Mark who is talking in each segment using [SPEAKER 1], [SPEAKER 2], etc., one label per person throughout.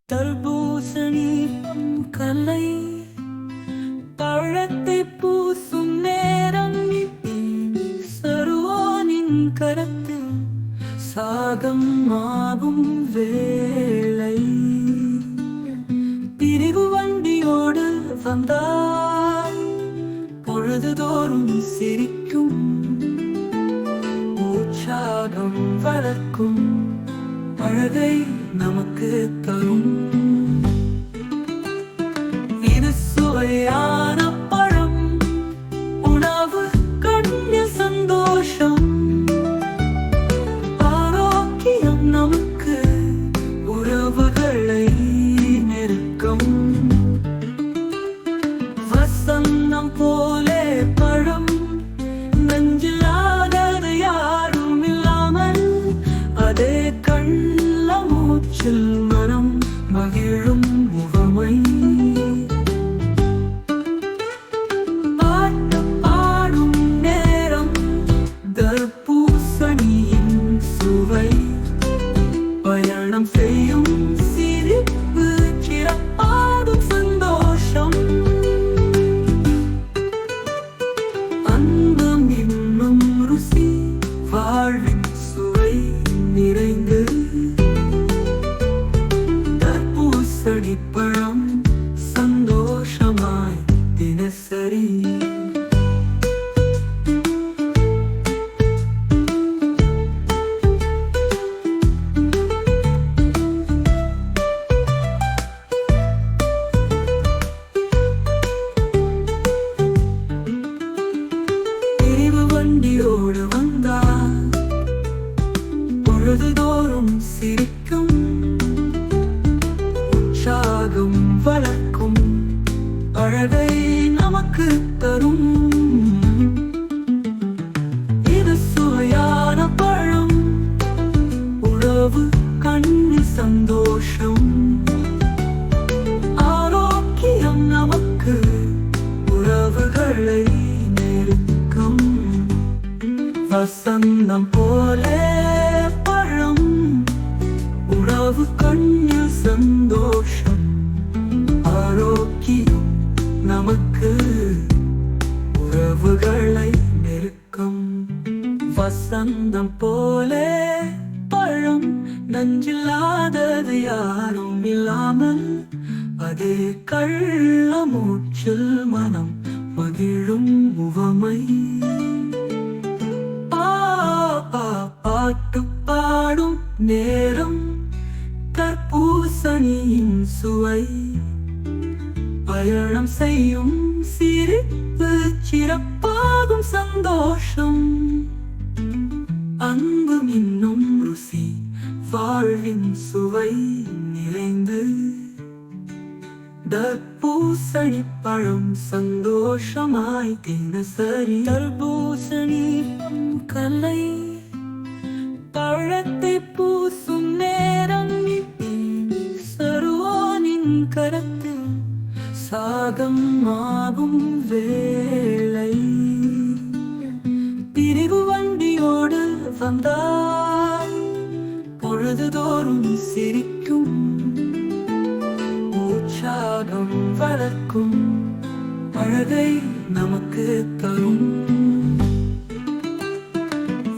[SPEAKER 1] தர்பூசணி கலை பழத்தை பூசும் நேரம் சருவானின் கரத்தில் சாகம் ஆகும் வேளை பிரிவு வண்டியோடு வந்தால் பொழுதுதோறும் சிரிக்கும் உற்சாகம் வளர்க்கும் அழகை நமக்கு தரும் இது சுவையான பழம் உணவு கண்ணில் சந்தோஷம் ஆரோக்கியம் நமக்கு உறவுகளை நெருக்கம் வசந்தம் போலே பழம் நஞ்சில்லாதது யாரும் இல்லாமல் அதே கள்ள மூச்சில் மனம் மகிழும் முகமை பாட்டு பாடும் நேரம் தர்பூசணியின் சுவை பயணம் செய்யும் சிரிப்பு சிறப்பாடும் சந்தோஷம் அன்பும் இன்னும் ருசி வாழ்வின் சுவை நிறைந்து தர்பூசணி பழம் சந்தோஷமாய் தினசரி பிரிவு வண்டியோடு வந்தால் பொழுதுதோறும் சிரிக்கும் உற்சாகம் வளர்க்கும் அழகை நமக்கு தரும் இது சுவையான பழம் உறவு கண்ணில் சந்தோஷம் ஆரோக்கியம் நமக்கு உறவுகளை நெருக்கம் வசந்தம் போலே பழம் உறவு கண்ணில் சந்தோஷம் ஆரோக்கியம் நமக்கு உறவுகளை நெருக்கம் வசந்தம் போலே பழம் நஞ்சில்லாதது யாரும் இல்லாமல் அதே கள்ள மூச்சில் மனம் மகிழும் முகமை பாட்டு பாடும் நேரம் தர்பூசணியின் சுவை பயணம் செய்யும் சிரிப்பு சிறப்பாகும் சந்தோஷம் அன்பும் இன்னும் ருசி வாழ்வின் சுவை நிறைந்து தர்பூசணி பழம் சந்தோஷமாய் தினசரி தர்பூசணி கலை பழத்தை பூசும் நேரம் சருவானின் கரத்தில் சாகம் ஆகும் வேளை பிரிவு வண்டியோடு வந்தால் பொழுதுதோறும் சிரிக்கும் உற்சாகம் வளர்க்கும் அழகை நமக்கு தரும்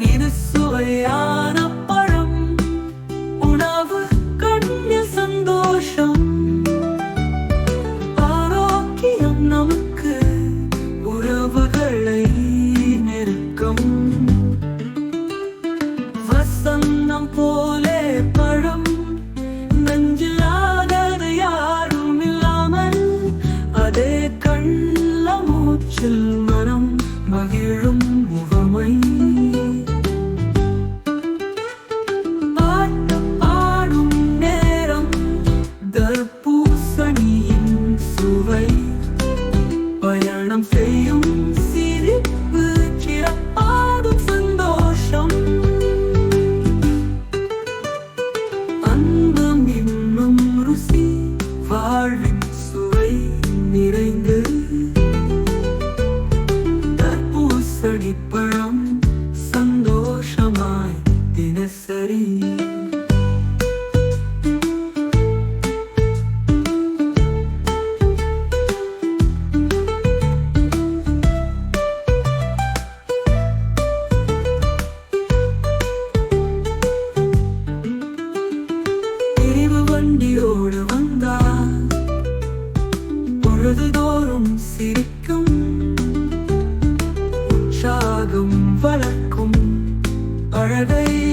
[SPEAKER 1] இது சுவையான பழம் உணவு கண்ணில் சந்தோஷம் ஆரோக்கியம் நமக்கு உறவுகளை நெருக்கம் வசந்தம் போலே பழம் நஞ்சில்லாதது யாரும் இல்லாமல் அதே கள்ள மூச்சில் மனம் மகிழும் முகமை பாட்டு பாடும் நேரம் தர்பூசணியின் சுவை பயணம் செய்யும் சிரிப்பு சிறப்பாடும் சந்தோஷம் அன்பும் இன்னும் ருசி வாழ்வின் சுவை நிறைந்து தர்பூசணி அழகை